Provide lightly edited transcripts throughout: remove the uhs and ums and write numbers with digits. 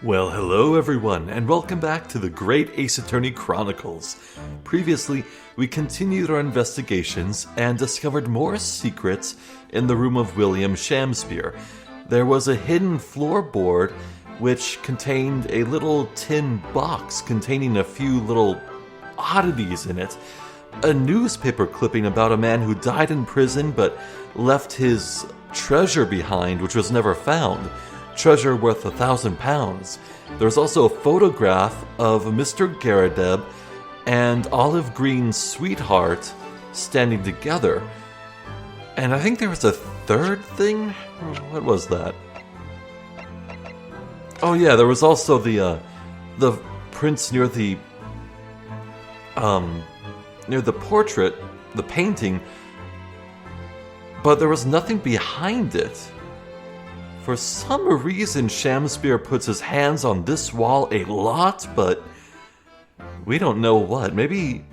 Well, hello everyone, and welcome back to the Great Ace Attorney Chronicles. Previously, we continued our investigations and discovered more secrets in the room of William Shamspeare. There was a hidden floorboard which contained a little tin box containing a few little oddities in it. A newspaper clipping about a man who died in prison but left his treasure behind, which was never found. Treasure worth £1,000. There's also a photograph of Mr. Garadeb and Olive Green's sweetheart standing together. And I think there was a third thing? What was that? Oh yeah, there was also the prints near the portrait, the painting, but there was nothing behind it. For some reason, Shamspeare puts his hands on this wall a lot, but we don't know what. Maybe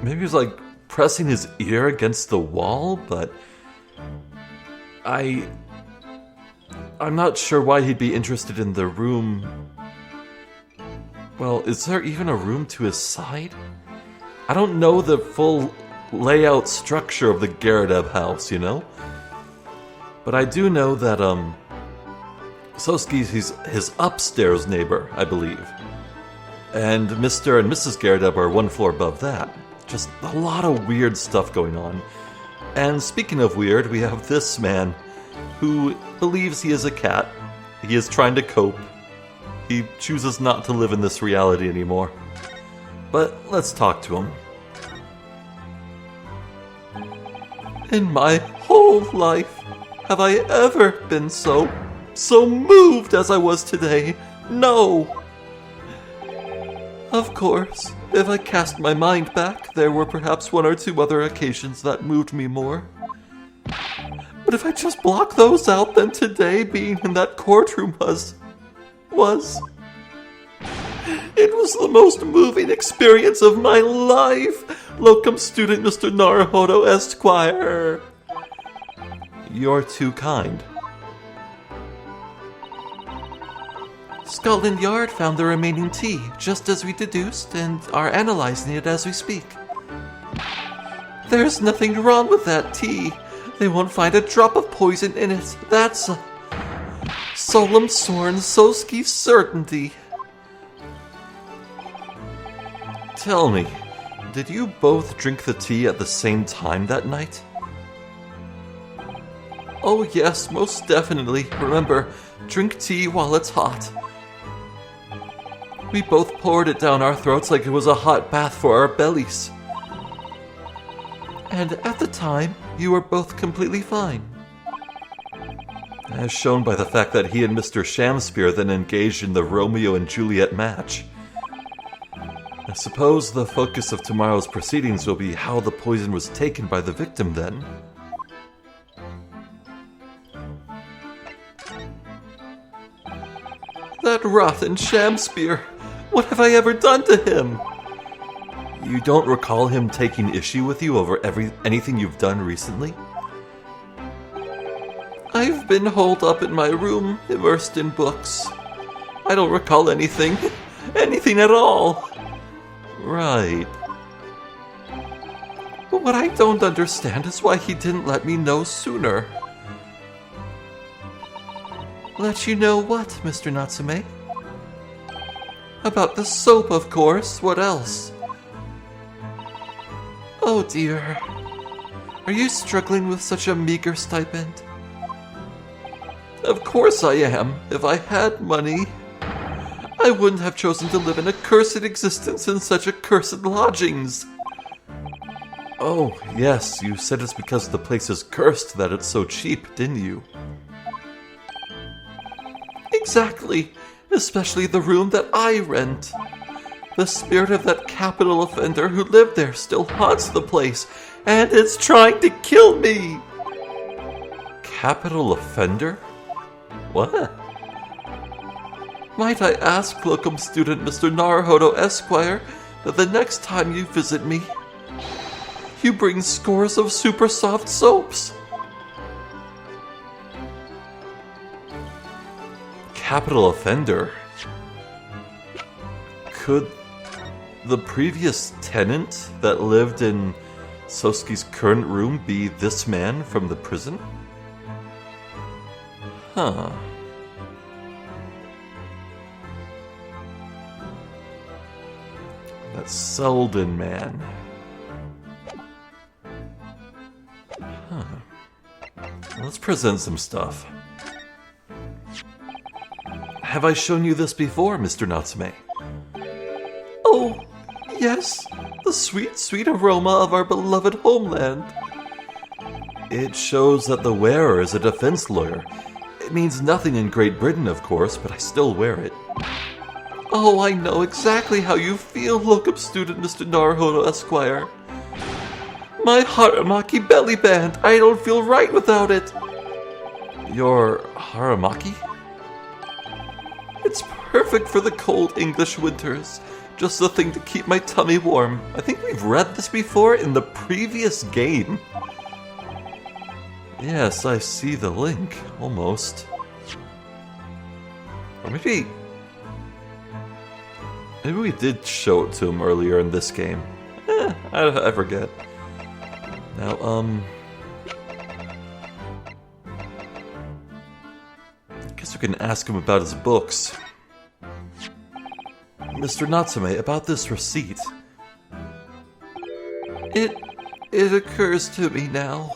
he was like pressing his ear against the wall, but I'm not sure why he'd be interested in the room. Well, is there even a room to his side? I don't know the full layout structure of the Garadeb house, you know? But I do know that, Soski's his upstairs neighbor, I believe. And Mr. and Mrs. Garadeb are one floor above that. Just a lot of weird stuff going on. And speaking of weird, we have this man who believes he is a cat. He is trying to cope. He chooses not to live in this reality anymore. But let's talk to him. In my whole life, have I ever been so moved as I was today? No! Of course, if I cast my mind back, there were perhaps one or two other occasions that moved me more. But if I just block those out, then today being in that courtroom was... It was the most moving experience of my life! Locum student Mr. Naruhodo Esquire! You're too kind. Scotland Yard found the remaining tea, just as we deduced, and are analyzing it as we speak. There's nothing wrong with that tea. They won't find a drop of poison in it. That's a solemn sworn Soski's certainty. Tell me, did you both drink the tea at the same time that night? Oh yes, most definitely. Remember, drink tea while it's hot. We both poured it down our throats like it was a hot bath for our bellies. And at the time, you were both completely fine. As shown by the fact that he and Mr. Shamspeare then engaged in the Romeo and Juliet match. I suppose the focus of tomorrow's proceedings will be how the poison was taken by the victim then. That rotten Shamspeare! What have I ever done to him? You don't recall him taking issue with you over anything you've done recently? I've been holed up in my room, immersed in books. I don't recall anything. Anything at all. Right. But what I don't understand is why he didn't let me know sooner. Let you know what, Mr. Natsume? About the soap, of course. What else? Oh dear. Are you struggling with such a meager stipend? Of course I am. If I had money, I wouldn't have chosen to live an accursed existence in such accursed lodgings. Oh, yes, you said it's because the place is cursed that it's so cheap, didn't you? Exactly, especially the room that I rent. The spirit of that capital offender who lived there still haunts the place, and it's trying to kill me! Capital offender? What? Might I ask, locum student Mr. Naruhodo Esquire, that the next time you visit me, you bring scores of super soft soaps? capital offender. Could the previous tenant that lived in Sosuke's current room be this man from the prison? Huh. That Selden man. Huh. Let's present some stuff. Have I shown you this before, Mr. Natsume? Oh, yes. The sweet, sweet aroma of our beloved homeland. It shows that the wearer is a defense lawyer. It means nothing in Great Britain, of course, but I still wear it. Oh, I know exactly how you feel, locum student Mr. Naruhodo, Esquire. My Haramaki belly band. I don't feel right without it. Your Haramaki? It's perfect for the cold English winters. Just the thing to keep my tummy warm. I think we've read this before in the previous game. Yes, I see the link, almost. Or maybe we did show it to him earlier in this game. I forget. Now, I guess we can ask him about his books. Mr. Natsume, about this receipt. It occurs to me now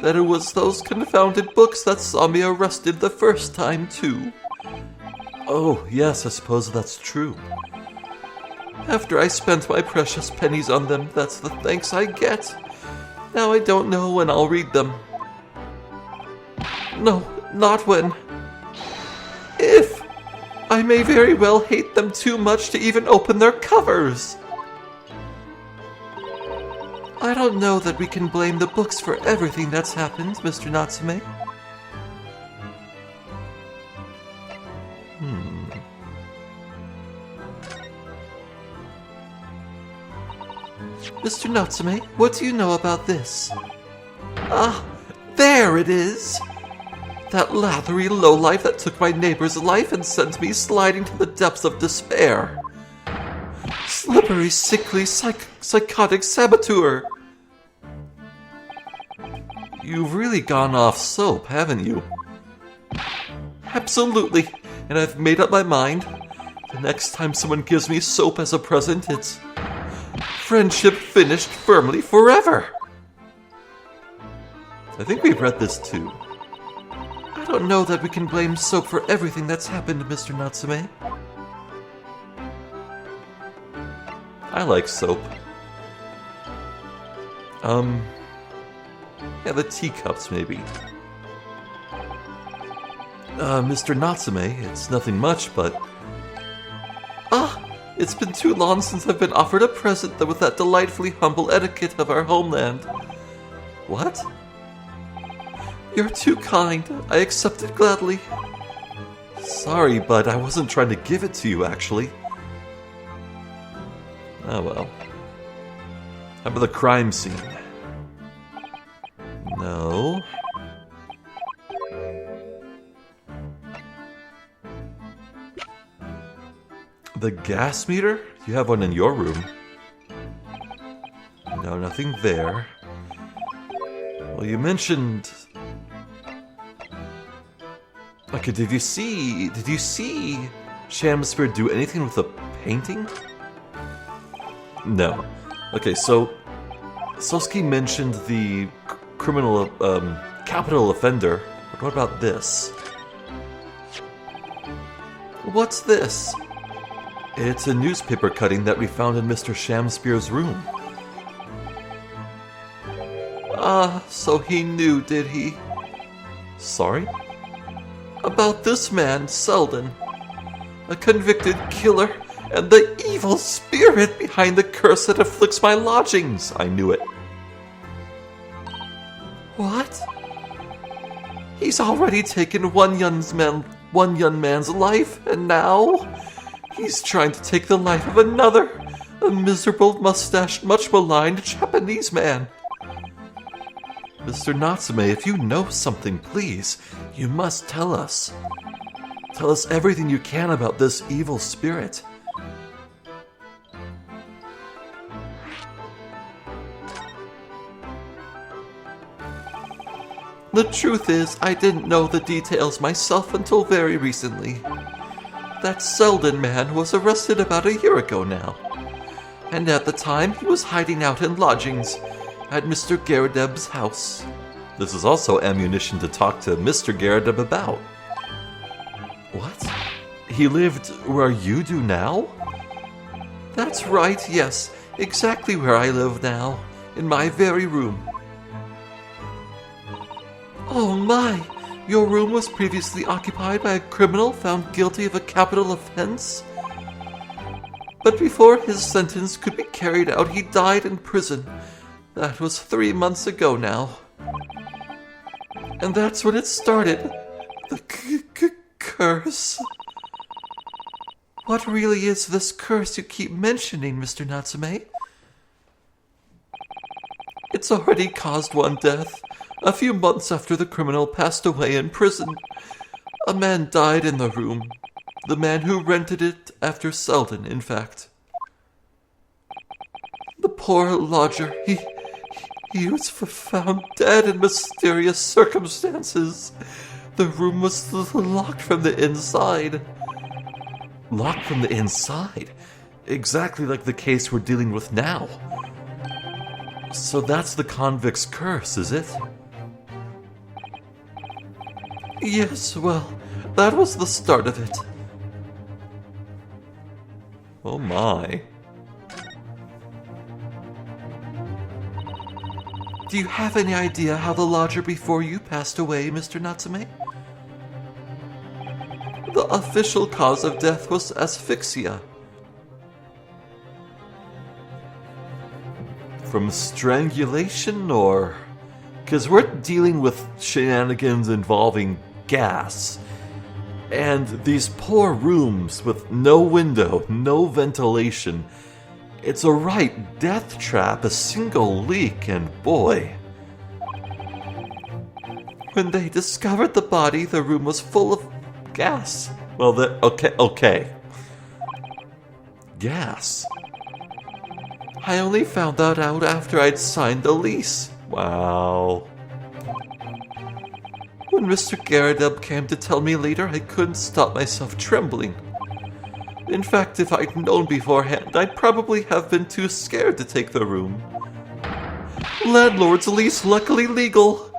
that it was those confounded books that saw me arrested the first time, too. Oh, yes, I suppose that's true. After I spent my precious pennies on them, that's the thanks I get. Now I don't know when I'll read them. No, not when. If. I may very well hate them too much to even open their covers. I don't know that we can blame the books for everything that's happened, Mr. Natsume. Mr. Natsume, what do you know about this? Ah, there it is! That lathery lowlife that took my neighbor's life and sent me sliding to the depths of despair. Slippery, sickly, psychotic saboteur! You've really gone off soap, haven't you? Absolutely, and I've made up my mind. The next time someone gives me soap as a present, it's friendship finished firmly forever. I think we've read this too. I don't know that we can blame soap for everything that's happened, Mr. Natsume. I like soap. Yeah, the teacups, maybe. Mr. Natsume, it's nothing much, but... It's been too long since I've been offered a present with that delightfully humble etiquette of our homeland. What? You're too kind. I accept it gladly. Sorry, but I wasn't trying to give it to you, actually. Oh well. How about the crime scene? No. The gas meter? You have one in your room. No, nothing there. Well, you mentioned... Okay, did you see Shamspear do anything with the painting? No. Okay, so Sosuke mentioned the criminal, capital offender. But what about this? What's this? It's a newspaper cutting that we found in Mr. Shamspear's room. Ah, so he knew, did he? Sorry? About this man, Selden. A convicted killer and the evil spirit behind the curse that afflicts my lodgings. I knew it. What? He's already taken one young man's life, and now he's trying to take the life of another, a miserable, mustached, much maligned Japanese man. Mr. Natsume, if you know something, please, you must tell us. Tell us everything you can about this evil spirit. The truth is, I didn't know the details myself until very recently. That Selden man was arrested about a year ago now. And at the time, he was hiding out in lodgings at Mr. Garadeb's house. This is also ammunition to talk to Mr. Garadeb about. What? He lived where you do now? That's right, yes. Exactly where I live now. In my very room. Oh my! Your room was previously occupied by a criminal found guilty of a capital offense? But before his sentence could be carried out, he died in prison. That was 3 months ago now. And that's when it started. The curse. What really is this curse you keep mentioning, Mr. Natsume? It's already caused one death. A few months after the criminal passed away in prison, a man died in the room. The man who rented it after Selden, in fact. The poor lodger, he was found dead in mysterious circumstances. The room was locked from the inside. Locked from the inside? Exactly like the case we're dealing with now. So that's the convict's curse, is it? Yes, well, that was the start of it. Oh my. Do you have any idea how the lodger before you passed away, Mr. Natsume? The official cause of death was asphyxia. From strangulation, or... Because we're dealing with shenanigans involving gas. And these poor rooms with no window, no ventilation. It's a right death trap, a single leak, and boy. When they discovered the body, the room was full of gas. Well, okay. Gas. I only found that out after I'd signed the lease. Wow. When Mr. Garadeb came to tell me later, I couldn't stop myself trembling. In fact, if I'd known beforehand, I'd probably have been too scared to take the room. Landlord's lease, luckily legal.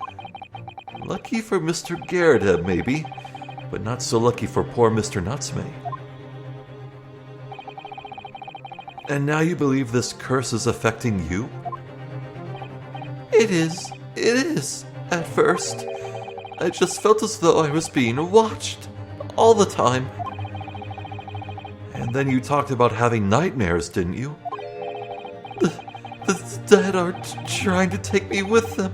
Lucky for Mr. Garadeb, maybe, but not so lucky for poor Mr. Natsume. And now you believe this curse is affecting you? It is, at first. I just felt as though I was being watched, all the time. And then you talked about having nightmares, didn't you? The dead are trying to take me with them.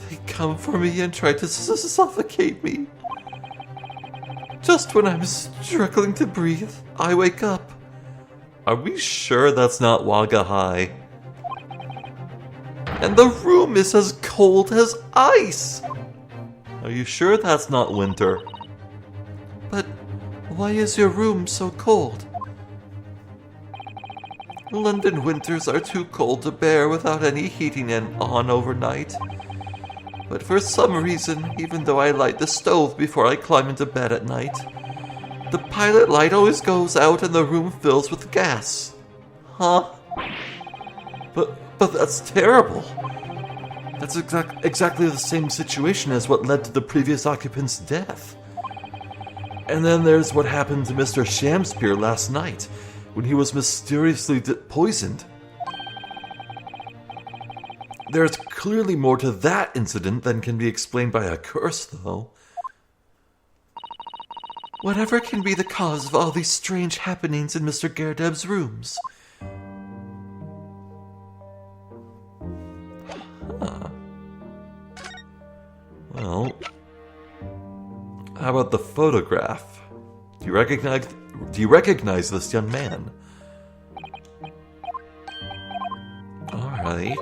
They come for me and try to suffocate me. Just when I'm struggling to breathe, I wake up. Are we sure that's not Wagahai? And the room is as cold as ice. Are you sure that's not winter? But why is your room so cold? London winters are too cold to bear without any heating on overnight. But for some reason, even though I light the stove before I climb into bed at night, the pilot light always goes out and the room fills with gas. Huh? But that's terrible. That's exactly the same situation as what led to the previous occupant's death. And then there's what happened to Mr. Shamspear last night, when he was mysteriously poisoned. There's clearly more to that incident than can be explained by a curse, though. Whatever can be the cause of all these strange happenings in Mr. Garadeb's rooms? Huh. Well, how about the photograph? Do you recognize this young man? Alright.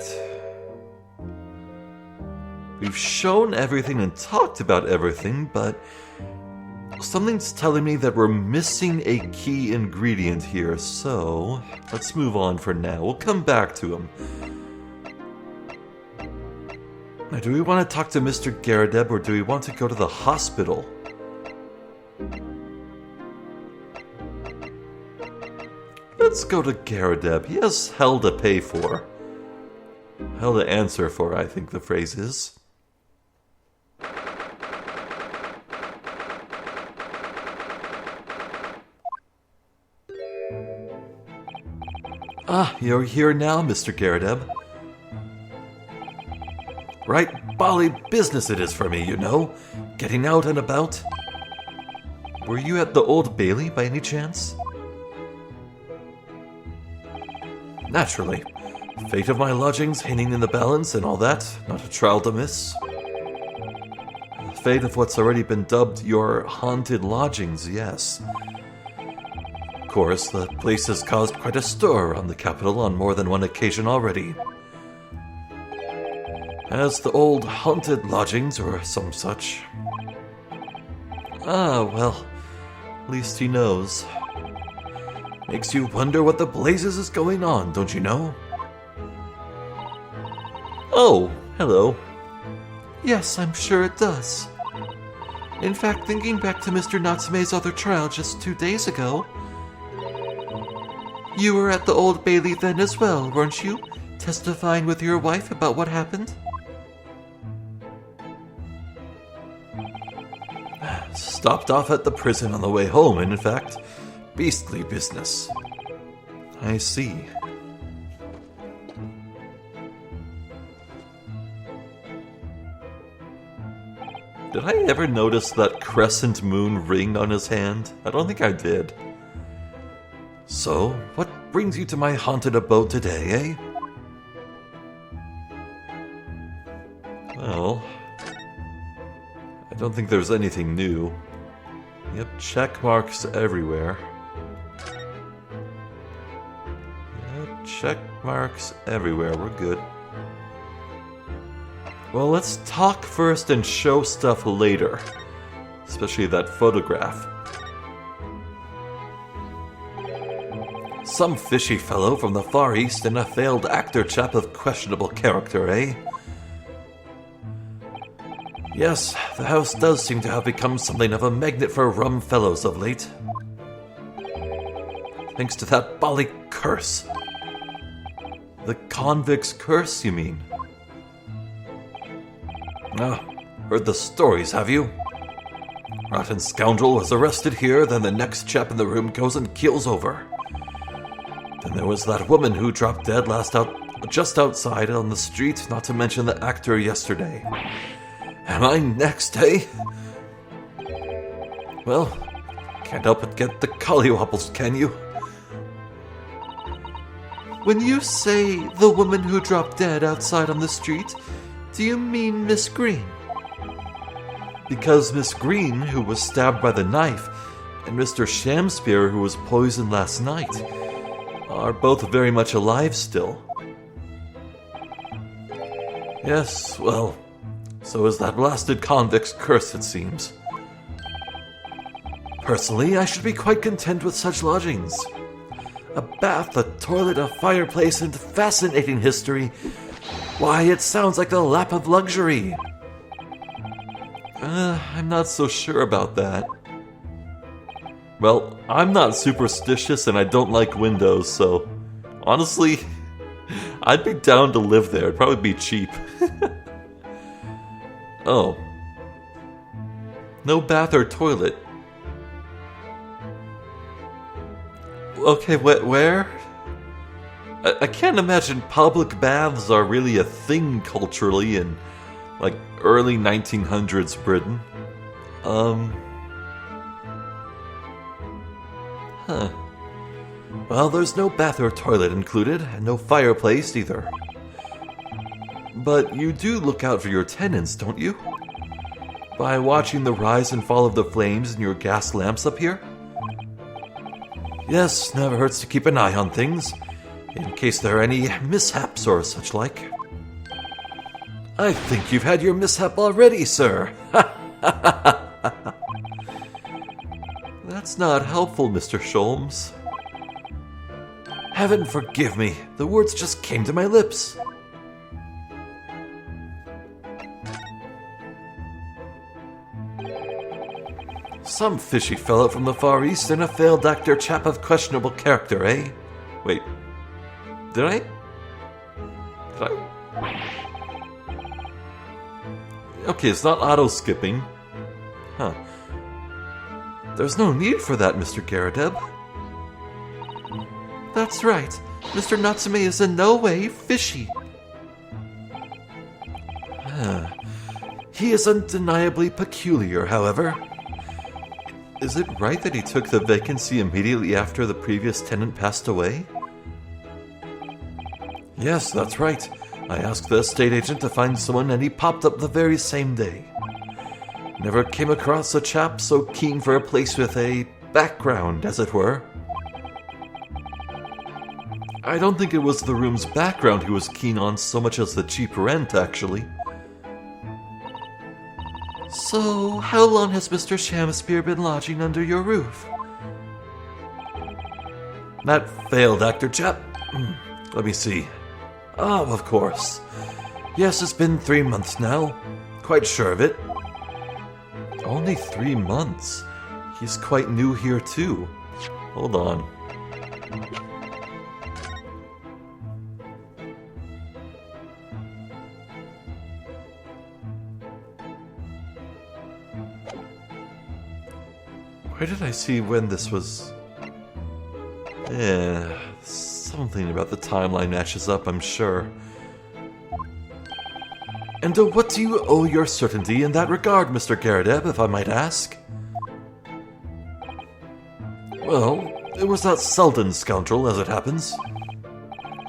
We've shown everything and talked about everything, but Something's telling me that we're missing a key ingredient here, so let's move on for now. We'll come back to him. Now, do we want to talk to Mr. Garadeb, or do we want to go to the hospital? Let's go to Garadeb. He has hell to pay for. Hell to answer for, I think the phrase is. Ah, you're here now, Mr. Garadeb. Right bally business it is for me, you know. Getting out and about. Were you at the Old Bailey by any chance? Naturally. Fate of my lodgings hanging in the balance and all that. Not a trial to miss. The fate of what's already been dubbed your haunted lodgings, yes. Of course, the place has caused quite a stir around the capital on more than one occasion already. As the old haunted lodgings or some such. Ah, well, at least he knows. Makes you wonder what the blazes is going on, don't you know? Oh, hello. Yes, I'm sure it does. In fact, thinking back to Mr. Natsume's other trial just 2 days ago, you were at the Old Bailey then as well, weren't you? Testifying with your wife about what happened? Stopped off at the prison on the way home, and in fact, beastly business. I see. Did I ever notice that crescent moon ring on his hand? I don't think I did. So, what brings you to my haunted abode today, eh? Well, I don't think there's anything new. Yep, check marks everywhere. Yep, check marks everywhere. We're good. Well, let's talk first and show stuff later. Especially that photograph. Some fishy fellow from the Far East and a failed actor chap of questionable character, eh? Yes, the house does seem to have become something of a magnet for rum fellows of late. Thanks to that bally curse. The convict's curse, you mean? Ah, heard the stories, have you? Rotten scoundrel was arrested here, then the next chap in the room goes and keels over. Then there was that woman who dropped dead just outside on the street, not to mention the actor yesterday. Am I next, eh? Well, can't help but get the collywobbles, can you? When you say the woman who dropped dead outside on the street, do you mean Miss Green? Because Miss Green, who was stabbed by the knife, and Mr. Shamspear, who was poisoned last night, are both very much alive still. Yes, well, so is that blasted convict's curse, it seems. Personally, I should be quite content with such lodgings. A bath, a toilet, a fireplace, and fascinating history. Why, it sounds like the lap of luxury. I'm not so sure about that. Well, I'm not superstitious and I don't like windows, so honestly, I'd be down to live there. It'd probably be cheap. Oh. No bath or toilet. Okay, where? I can't imagine public baths are really a thing culturally in, like, early 1900s Britain. Huh. Well, there's no bath or toilet included, and no fireplace either. But you do look out for your tenants, don't you? By watching the rise and fall of the flames in your gas lamps up here? Yes, never hurts to keep an eye on things, in case there are any mishaps or such like. I think you've had your mishap already, sir. That's not helpful, Mr. Sholmes. Heaven forgive me, the words just came to my lips. Some fishy fellow from the Far East and a failed actor chap of questionable character, eh? Wait, did I? Okay, it's not auto-skipping. Huh. There's no need for that, Mr. Garradeb. That's right. Mr. Natsume is in no way fishy. He is undeniably peculiar, however. Is it right that he took the vacancy immediately after the previous tenant passed away? Yes, that's right. I asked the estate agent to find someone and he popped up the very same day. Never came across a chap so keen for a place with a background, as it were. I don't think it was the room's background he was keen on so much as the cheap rent, actually. So, how long has Mr. Shamspeare been lodging under your roof? That failed actor chap? Let me see. Oh, of course. Yes, it's been 3 months now. Quite sure of it. Only 3 months? He's quite new here, too. Hold on. Where did I see when this was? Something about the timeline matches up, I'm sure. And to what do you owe your certainty in that regard, Mr. Garradeb, if I might ask? Well, it was that Selden scoundrel, as it happens.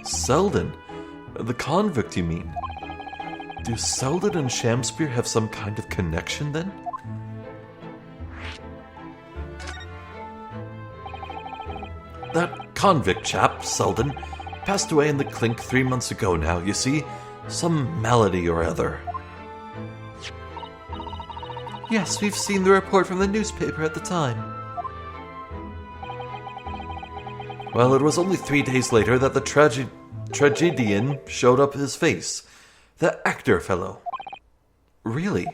Selden? The convict, you mean? Do Selden and Shamspeare have some kind of connection, then? That convict chap, Selden, passed away in the clink 3 months ago now, you see. Some malady or other. Yes, we've seen the report from the newspaper at the time. Well, it was only 3 days later that the tragedian showed up his face. The actor fellow. Really?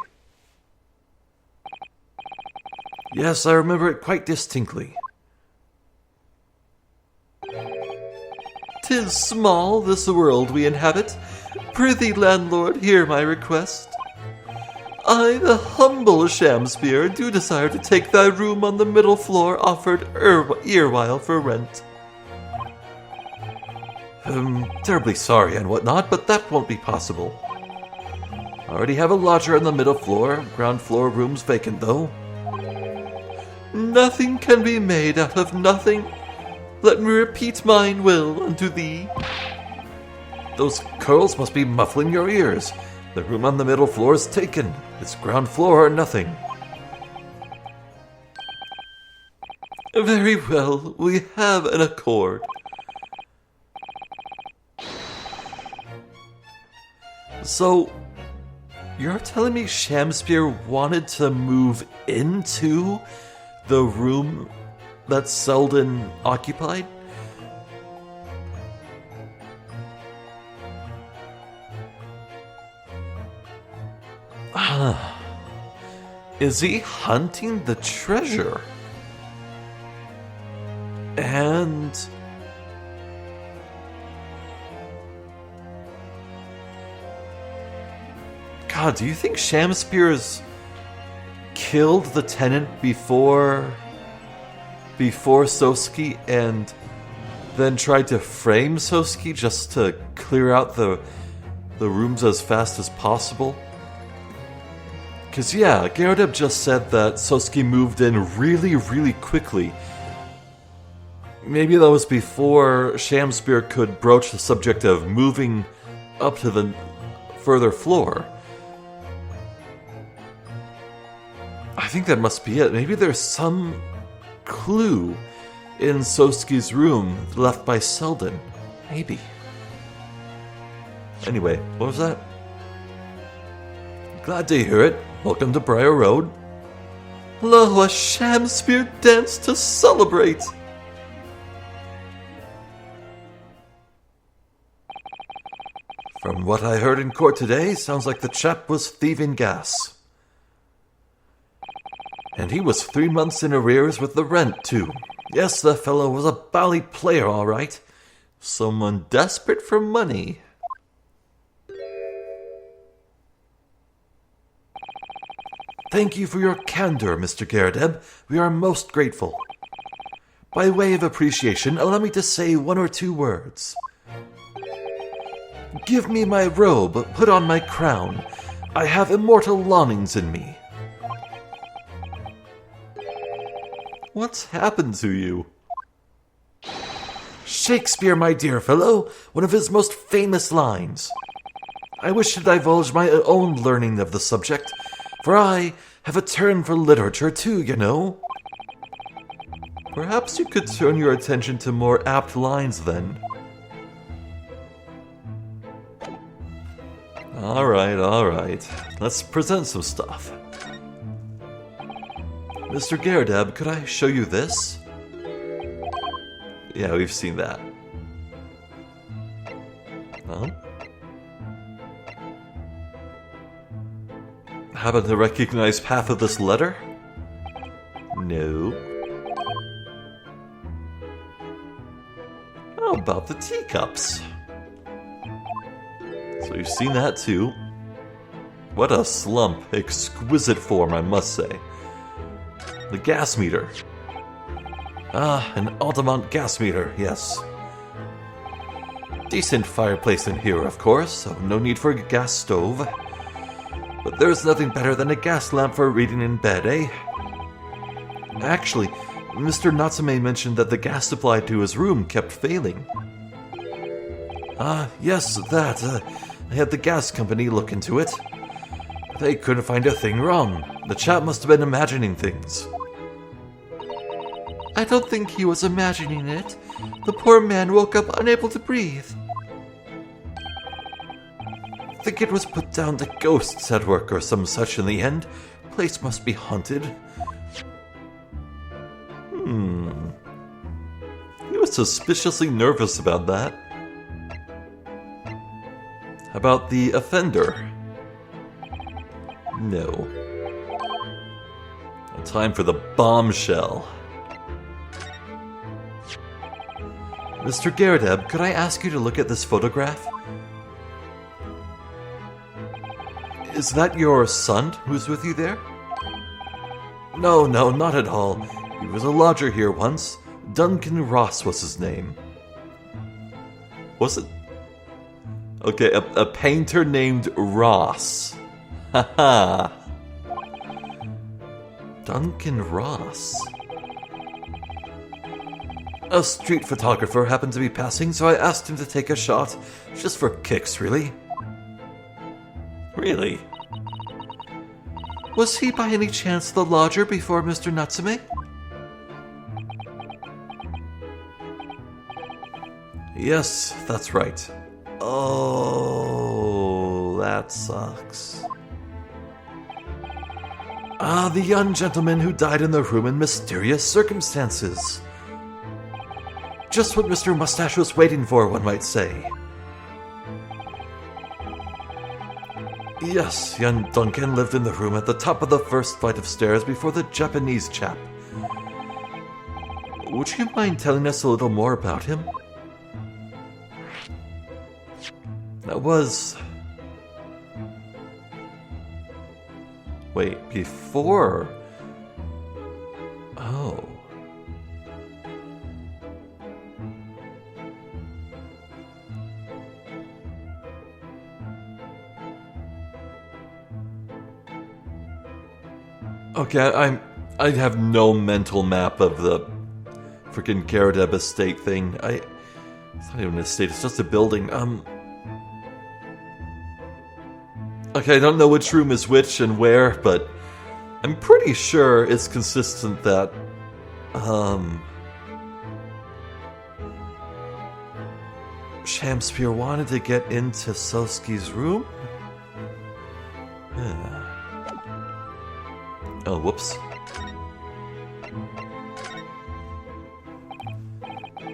Yes, I remember it quite distinctly. 'Tis small, this world we inhabit. Prithee, landlord, hear my request. I, the humble Shamspeare, do desire to take thy room on the middle floor offered erewhile for rent. Terribly sorry and whatnot, but that won't be possible. I already have a lodger on the middle floor. Ground floor room's vacant, though. Nothing can be made out of nothing. Let me repeat mine will unto thee. Those curls must be muffling your ears. The room on the middle floor is taken. It's ground floor or nothing. Very well, we have an accord. So, you're telling me Shamspeare wanted to move into the room that Selden occupied? Is he hunting the treasure? And God, do you think Shamspeare's killed the tenant before Sosuke and then tried to frame Sosuke just to clear out the rooms as fast as possible? Because, yeah, Garradeb just said that Sosuke moved in really, really quickly. Maybe that was before Shamspeare could broach the subject of moving up to the further floor. I think that must be it. Maybe there's some clue in Sosuke's room left by Selden. Maybe. Anyway, what was that? Glad to hear it. Welcome to Briar Road. Lo, a Shamsphere dance to celebrate! From what I heard in court today, sounds like the chap was thieving gas. And he was 3 months in arrears with the rent, too. Yes, the fellow was a bally player, all right. Someone desperate for money. Thank you for your candor, Mr. Garadeb. We are most grateful. By way of appreciation, allow me to say 1 or 2 words. Give me my robe, put on my crown. I have immortal longings in me. What's happened to you? Shakespeare, my dear fellow, one of his most famous lines. I wish to divulge my own learning of the subject, for I have a turn for literature too, you know. Perhaps you could turn your attention to more apt lines then. All right. Let's present some stuff. Mr. Garadeb, could I show you this? Yeah, we've seen that. Huh? Happen to recognize half of this letter? No. How about the teacups? So you've seen that too. What a slump. Exquisite form, I must say. The gas meter. Ah, an Altamont gas meter, yes. Decent fireplace in here, of course, so no need for a gas stove. But there's nothing better than a gas lamp for reading in bed, eh? Actually, Mr. Natsume mentioned that the gas supply to his room kept failing. Ah, yes, that. I had the gas company look into it. They couldn't find a thing wrong. The chap must have been imagining things. I don't think he was imagining it. The poor man woke up unable to breathe. I think it was put down to ghosts at work or some such in the end. Place must be haunted. He was suspiciously nervous about that. How about the offender? No. Time for the bombshell. Mr. Garadeb, could I ask you to look at this photograph? Is that your son who's with you there? No, not at all. He was a lodger here once. Duncan Ross was his name. Was it? Okay, a painter named Ross. Haha. Duncan Ross. A street photographer happened to be passing, so I asked him to take a shot. Just for kicks, really. Really? Was he by any chance the lodger before Mr. Natsume? Yes, that's right. Oh, that sucks. Ah, the young gentleman who died in the room in mysterious circumstances. Just what Mr. Mustache was waiting for, one might say. Yes, young Duncan lived in the room at the top of the first flight of stairs before the Japanese chap. Would you mind telling us a little more about him? That was... Wait, before... Oh... Okay, I have no mental map of the freaking Garadeb estate thing. It's not even an estate, it's just a building. Okay, I don't know which room is which and where, but I'm pretty sure it's consistent that, Shamsphere wanted to get into Sosuke's room? Yeah. Oh, whoops.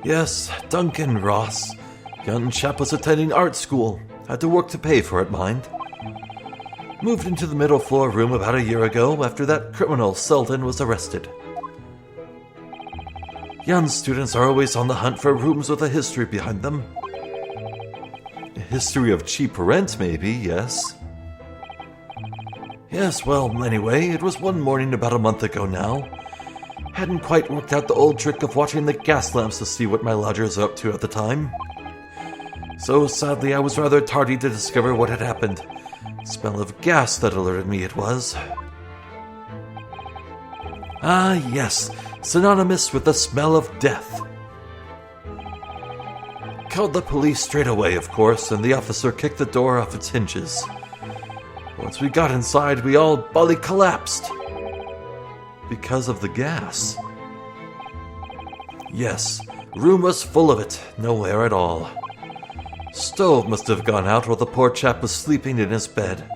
Yes, Duncan Ross. Young chap was attending art school. Had to work to pay for it, mind. Moved into the middle floor room about a year ago after that criminal Selden was arrested. Young students are always on the hunt for rooms with a history behind them. A history of cheap rent, maybe, yes. Yes, well, anyway, it was one morning about a month ago now. Hadn't quite worked out the old trick of watching the gas lamps to see what my lodgers are up to at the time. So sadly, I was rather tardy to discover what had happened. Smell of gas that alerted me it was. Ah, yes, synonymous with the smell of death. Called the police straight away, of course, and the officer kicked the door off its hinges. Once we got inside, we all bully collapsed. Because of the gas. Yes, room was full of it, no air at all. Stove must have gone out while the poor chap was sleeping in his bed.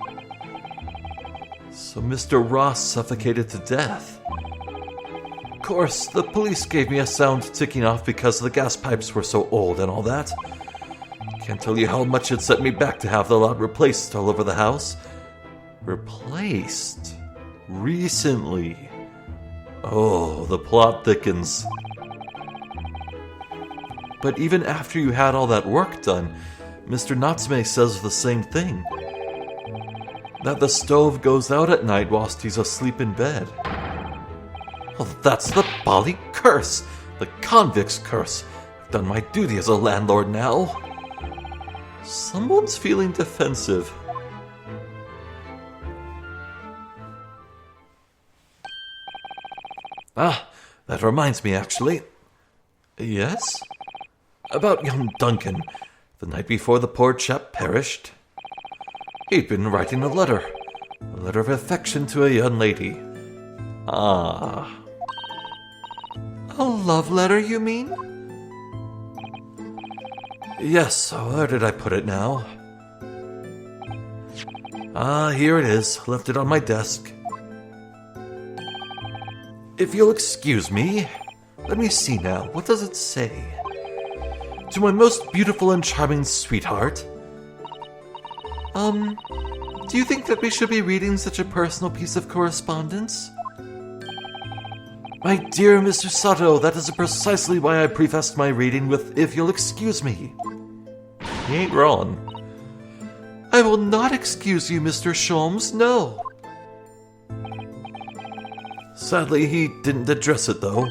So Mr. Ross suffocated to death. Of course, the police gave me a sound ticking off because the gas pipes were so old and all that. Can't tell you how much it set me back to have the lot replaced all over the house. Replaced? Recently? Oh, the plot thickens. But even after you had all that work done, Mr. Natsume says the same thing. That the stove goes out at night whilst he's asleep in bed. Well, that's the Bali curse! The convict's curse! I've done my duty as a landlord now. Someone's feeling defensive. Ah, that reminds me, actually. Yes? About young Duncan, the night before the poor chap perished. He'd been writing a letter of affection to a young lady. Ah. A love letter, you mean? Yes, where did I put it now? Ah, here it is, left it on my desk. If you'll excuse me, let me see now, what does it say? To my most beautiful and charming sweetheart. Do you think that we should be reading such a personal piece of correspondence? My dear Mr. Sato, that is precisely why I prefaced my reading with, if you'll excuse me. He ain't wrong. I will not excuse you, Mr. Sholmes, no. Sadly, he didn't address it, though.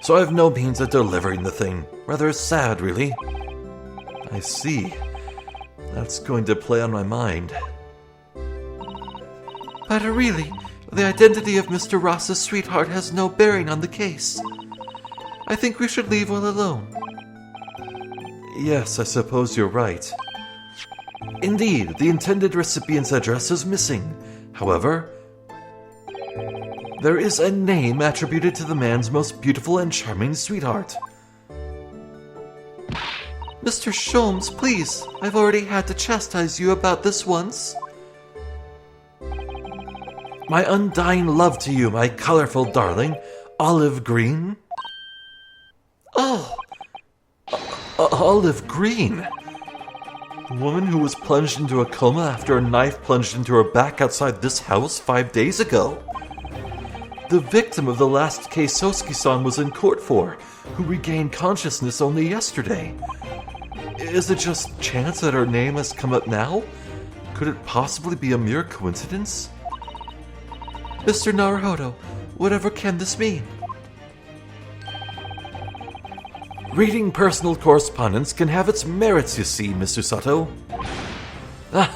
So I have no means of delivering the thing. Rather sad, really. I see. That's going to play on my mind. But really, the identity of Mr. Ross's sweetheart has no bearing on the case. I think we should leave well alone. Yes, I suppose you're right. Indeed, the intended recipient's address is missing. However, there is a name attributed to the man's most beautiful and charming sweetheart. Mr. Sholmes, please, I've already had to chastise you about this once. My undying love to you, my colorful darling, Olive Green. Oh! Olive Green? The woman who was plunged into a coma after a knife plunged into her back outside this house 5 days ago. The victim of the last case Sosuke-san was in court for, who regained consciousness only yesterday. Is it just chance that her name has come up now? Could it possibly be a mere coincidence? Mr. Naruhodo, whatever can this mean? Reading personal correspondence can have its merits, you see, Mr. Sato. Huh.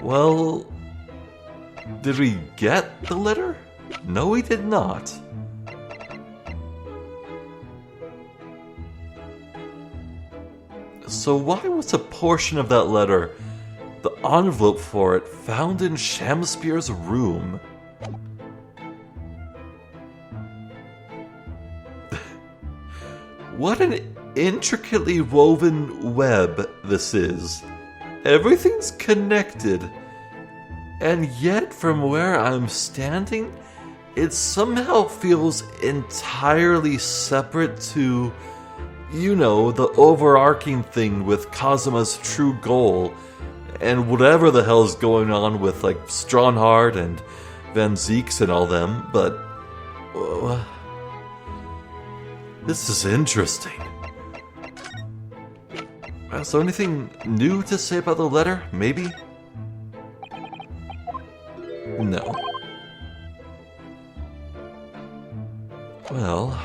Well, did we get the letter? No, we did not. So why was a portion of that letter, the envelope for it, found in Shamspeare's room? What an intricately woven web this is. Everything's connected. And yet, from where I'm standing, it somehow feels entirely separate to, you know, the overarching thing with Kazuma's true goal and whatever the hell is going on with, like, Strongheart and Van Zeeks and all them, but this is interesting. Is there anything new to say about the letter? Maybe? No. Well,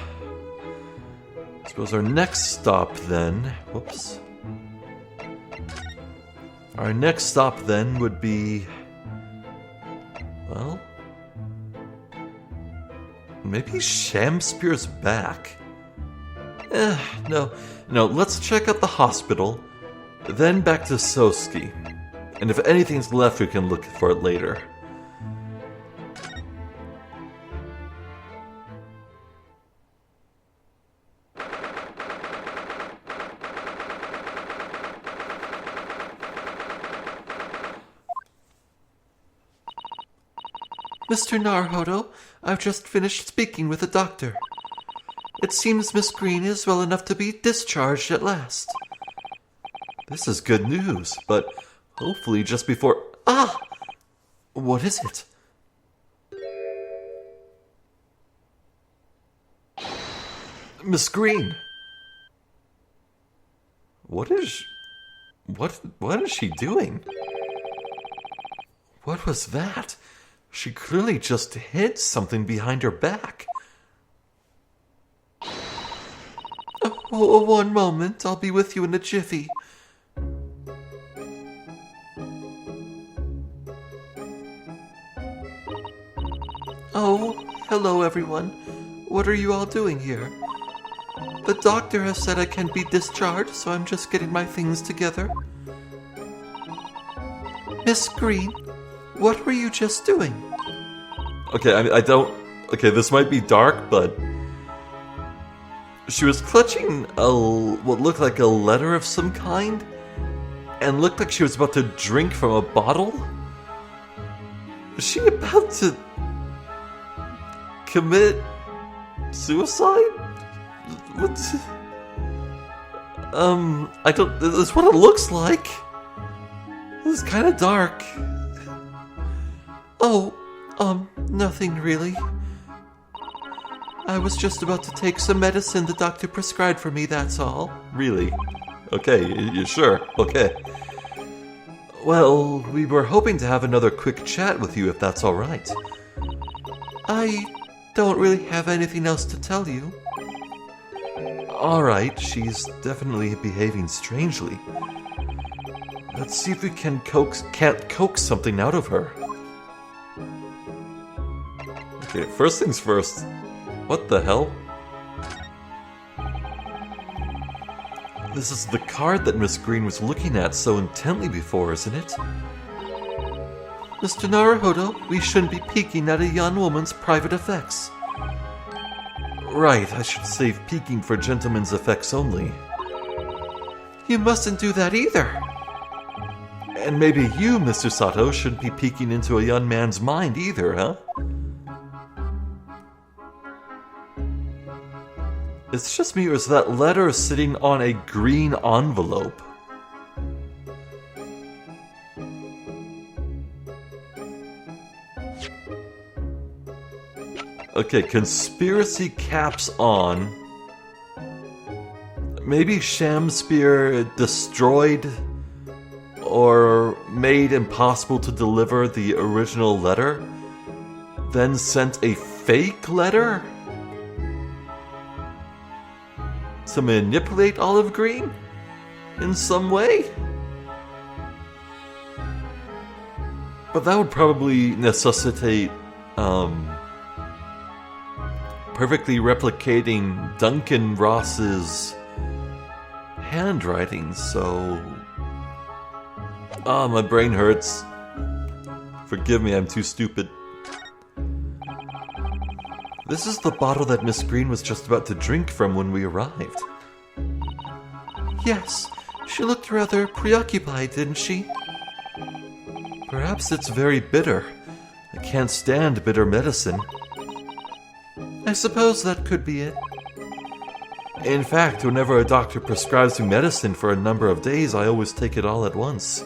I suppose our next stop then... Whoops. Our next stop then would be... Well... Maybe Shamspear's back? No, let's check out the hospital, then back to Sosuke. And if anything's left, we can look for it later. Mr. Naruhodo, I've just finished speaking with the doctor. It seems Miss Green is well enough to be discharged at last. This is good news, but hopefully just before... Ah! What is it? Miss Green! What is she doing? What was that? She clearly just hid something behind her back. Oh, one moment. I'll be with you in a jiffy. Oh, hello everyone. What are you all doing here? The doctor has said I can be discharged, so I'm just getting my things together. Miss Green, what were you just doing? Okay, I don't... Okay, this might be dark, but... She was clutching what looked like a letter of some kind, and looked like she was about to drink from a bottle. Was she about to commit suicide? What? I don't... That's what it looks like. It's kind of dark. Oh, nothing really. I was just about to take some medicine the doctor prescribed for me, that's all. Really? Okay, you sure? Okay. Well, we were hoping to have another quick chat with you if that's alright. I don't really have anything else to tell you. Alright, she's definitely behaving strangely. Let's see if we can't coax something out of her. Okay, first things first. What the hell? This is the card that Miss Green was looking at so intently before, isn't it? Mr. Naruhodo, we shouldn't be peeking at a young woman's private effects. Right, I should save peeking for gentlemen's effects only. You mustn't do that either. And maybe you, Mr. Sato, shouldn't be peeking into a young man's mind either, huh? It's just me, or is that letter sitting on a green envelope? Okay, conspiracy caps on. Maybe Shamspear destroyed or made impossible to deliver the original letter, then sent a fake letter to manipulate Olive Green in some way? But that would probably necessitate perfectly replicating Duncan Ross's handwriting, so... my brain hurts. Forgive me, I'm too stupid. This is the bottle that Miss Green was just about to drink from when we arrived. Yes, she looked rather preoccupied, didn't she? Perhaps it's very bitter. I can't stand bitter medicine. I suppose that could be it. In fact, whenever a doctor prescribes me medicine for a number of days, I always take it all at once.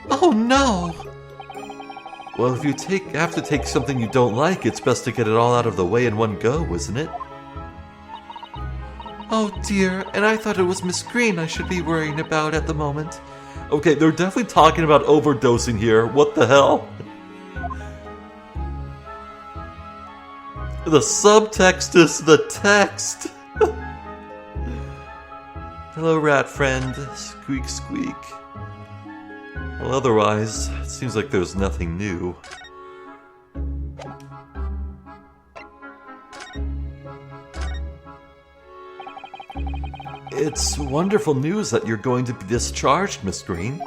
Oh no! Well, if you have to take something you don't like, it's best to get it all out of the way in one go, isn't it? Oh dear, and I thought it was Miss Green I should be worrying about at the moment. Okay, they're definitely talking about overdosing here. What the hell? The subtext is the text. Hello, rat friend. Squeak, squeak. Well, otherwise, it seems like there's nothing new. It's wonderful news that you're going to be discharged, Miss Green.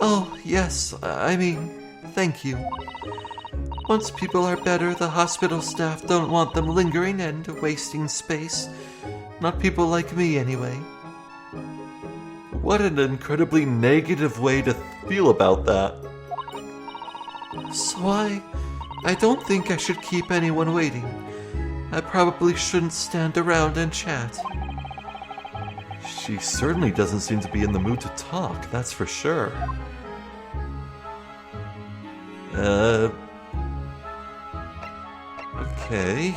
Oh, yes, I mean, thank you. Once people are better, the hospital staff don't want them lingering and wasting space. Not people like me, anyway. What an incredibly negative way to feel about that. So I don't think I should keep anyone waiting. I probably shouldn't stand around and chat. She certainly doesn't seem to be in the mood to talk, that's for sure. Okay.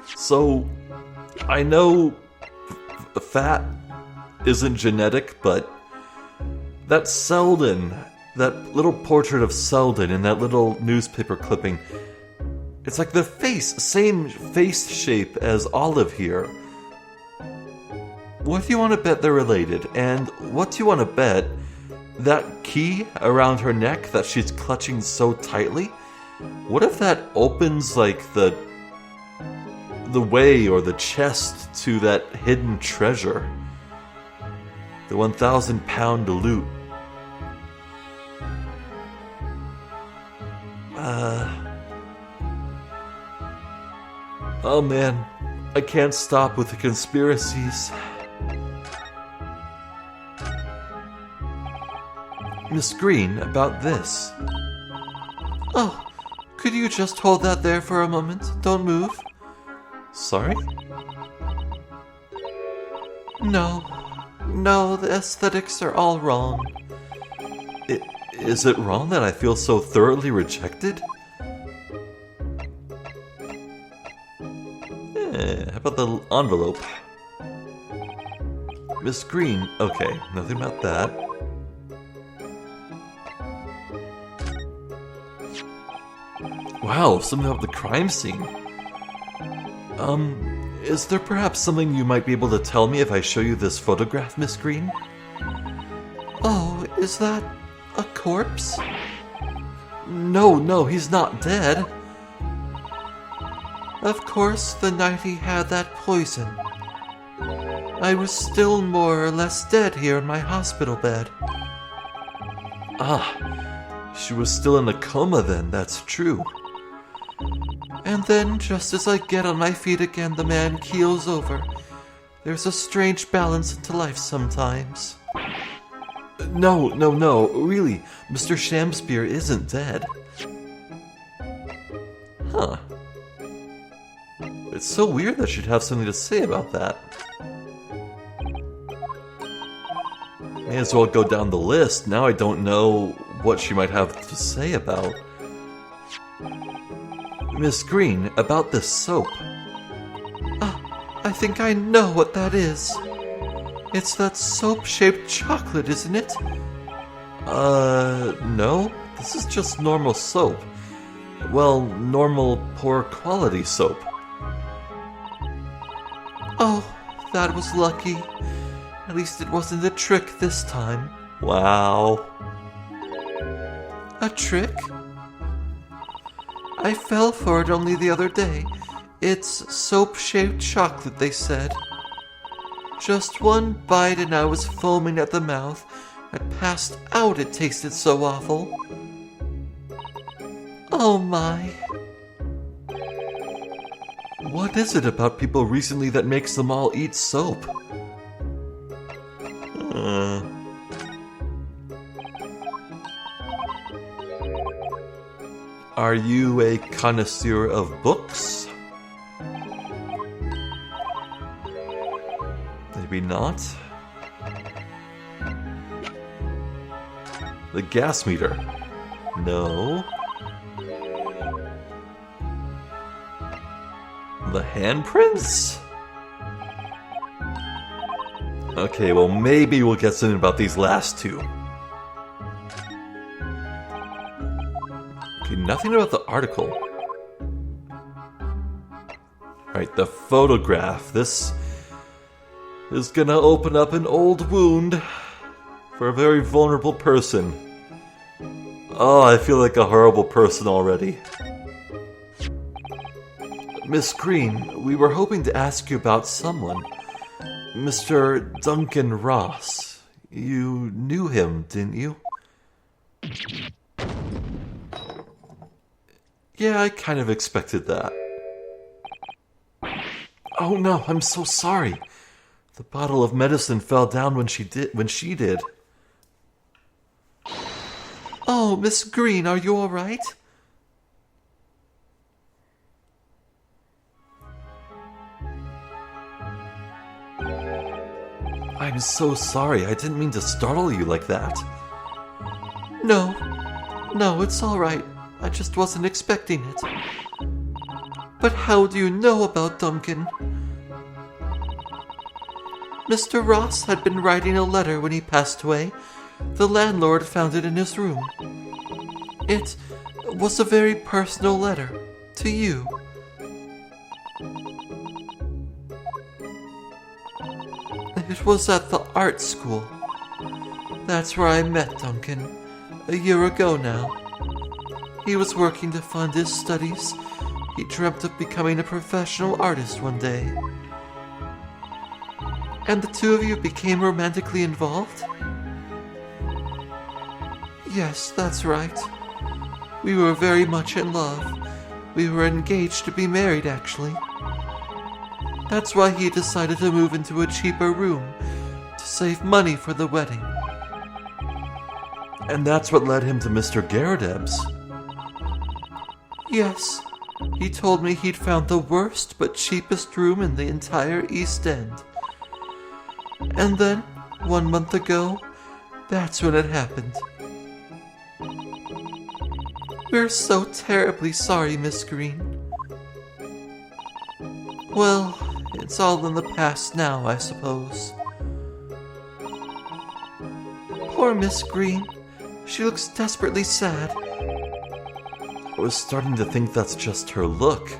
So, I know fat isn't genetic, but that Selden, that little portrait of Selden in that little newspaper clipping, it's like the same face shape as Olive here. What do you want to bet they're related? And what do you want to bet that key around her neck that she's clutching so tightly? What if that opens like the way or the chest to that hidden treasure? The 1,000-pound loot. Oh man, I can't stop with the conspiracies. Miss Green, about this. Oh, could you just hold that there for a moment? Don't move. Sorry? No, the aesthetics are all wrong. Is it wrong that I feel so thoroughly rejected? How about the envelope? Miss Green, okay, nothing about that. Wow, something about the crime scene. Is there perhaps something you might be able to tell me if I show you this photograph, Miss Green? Oh, is that a corpse? No, he's not dead. Of course, the night he had that poison. I was still more or less dead here in my hospital bed. Ah, she was still in a coma then, that's true. And then, just as I get on my feet again, the man keels over. There's a strange balance to life sometimes. No, really, Mr. Shamspeare isn't dead. Huh. It's so weird that she'd have something to say about that. May as well go down the list. Now I don't know what she might have to say about. Miss Green, about this soap. Ah, I think I know what that is. It's that soap-shaped chocolate, isn't it? No. This is just normal soap. Well, normal, poor quality soap. Oh, that was lucky. At least it wasn't a trick this time. Wow. A trick? I fell for it only the other day. It's soap-shaped chocolate, they said. Just one bite and I was foaming at the mouth. I passed out, it tasted so awful. Oh my. What is it about people recently that makes them all eat soap? Are you a connoisseur of books? Maybe not. The gas meter? No. The handprints? Okay, well maybe we'll get something about these last two. Okay, nothing about the article. Alright, the photograph. This is gonna open up an old wound for a very vulnerable person. Oh, I feel like a horrible person already. Miss Green, we were hoping to ask you about someone. Mr. Duncan Ross. You knew him, didn't you? Yeah, I kind of expected that. Oh no, I'm so sorry. The bottle of medicine fell down when she did. Oh, Miss Green, are you all right? I'm so sorry. I didn't mean to startle you like that. No, it's all right. I just wasn't expecting it. But how do you know about Duncan? Mr. Ross had been writing a letter when he passed away. The landlord found it in his room. It was a very personal letter to you. It was at the art school. That's where I met Duncan, a year ago now. He was working to fund his studies. He dreamt of becoming a professional artist one day. And the two of you became romantically involved? Yes, that's right. We were very much in love. We were engaged to be married, actually. That's why he decided to move into a cheaper room to save money for the wedding. And that's what led him to Mr. Garadeb's. Yes, he told me he'd found the worst but cheapest room in the entire East End. And then, 1 month ago, that's when it happened. We're so terribly sorry, Miss Green. Well, it's all in the past now, I suppose. Poor Miss Green. She looks desperately sad. I was starting to think that's just her look.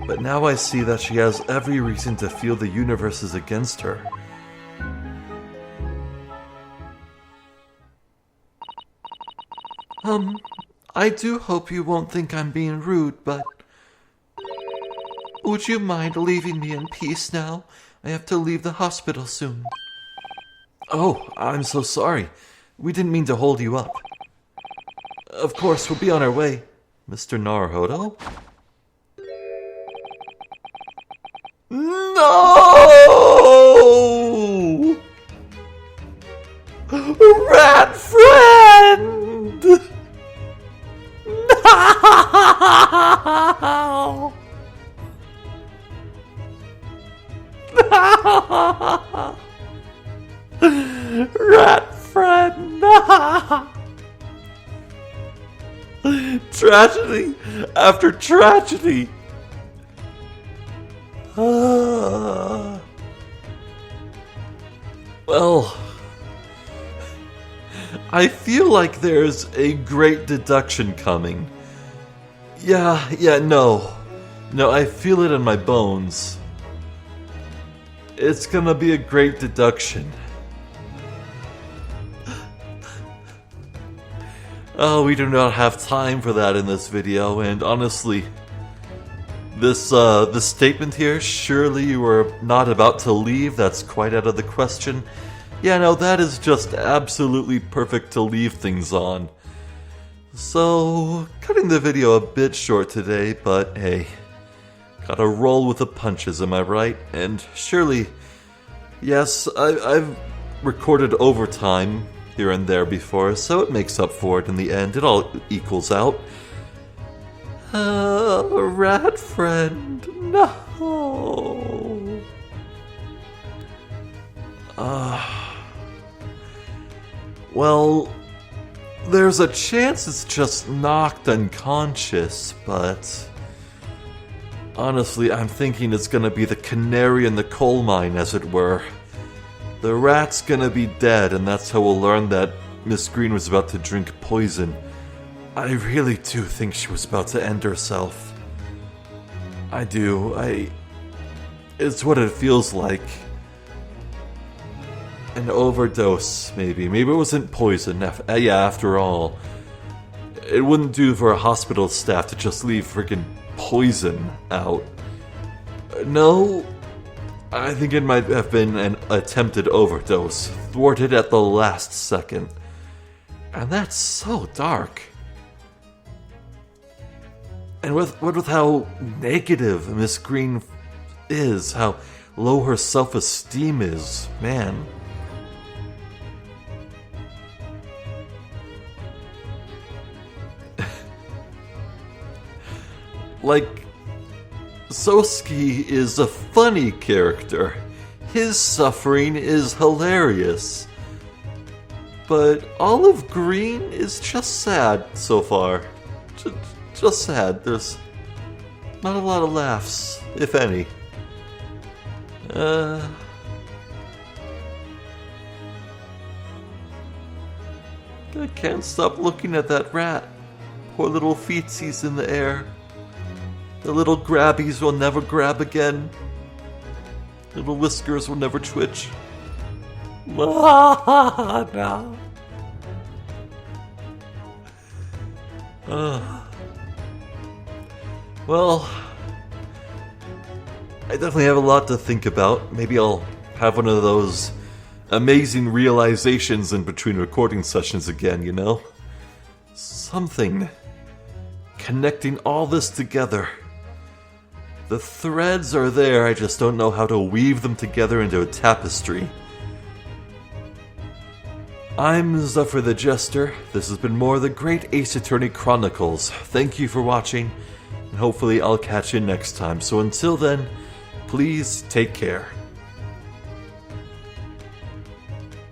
But now I see that she has every reason to feel the universe is against her. I do hope you won't think I'm being rude, but... Would you mind leaving me in peace now? I have to leave the hospital soon. Oh, I'm so sorry. We didn't mean to hold you up. Of course, we'll be on our way, Mr. Naruhodo. No! Rat friend! No! Rat friend! Tragedy after tragedy. Well, I feel like there's a great deduction coming. No, I feel it in my bones. It's gonna be a great deduction. Oh, we do not have time for that in this video, and honestly, This statement here, surely you were not about to leave, that's quite out of the question. Yeah, no, that is just absolutely perfect to leave things on. So, cutting the video a bit short today, but hey, gotta roll with the punches, am I right? And surely, yes, I've recorded overtime here and there before, so it makes up for it in the end. It all equals out. Rat friend, no. Well, there's a chance it's just knocked unconscious, but honestly, I'm thinking it's gonna be the canary in the coal mine, as it were. The rat's gonna be dead, and that's how we'll learn that Miss Green was about to drink poison. I really do think she was about to end herself. I do. It's what it feels like. An overdose, maybe. Maybe it wasn't poison. After all. It wouldn't do for a hospital staff to just leave freaking poison out. No, I think it might have been an attempted overdose, thwarted at the last second. And that's so dark. And with how negative Miss Green is, how low her self-esteem is, man. Like, Sosuke is a funny character. His suffering is hilarious. But Olive Green is just sad so far. Just sad. There's not a lot of laughs, if any. I can't stop looking at that rat. Poor little feetsies in the air. The little grabbies will never grab again. Little whiskers will never twitch. No. Well, I definitely have a lot to think about. Maybe I'll have one of those amazing realizations in between recording sessions again, you know? Something connecting all this together. The threads are there, I just don't know how to weave them together into a tapestry. I'm Zephyr the Jester. This has been more of the Great Ace Attorney Chronicles. Thank you for watching, and hopefully I'll catch you next time. So until then, please take care.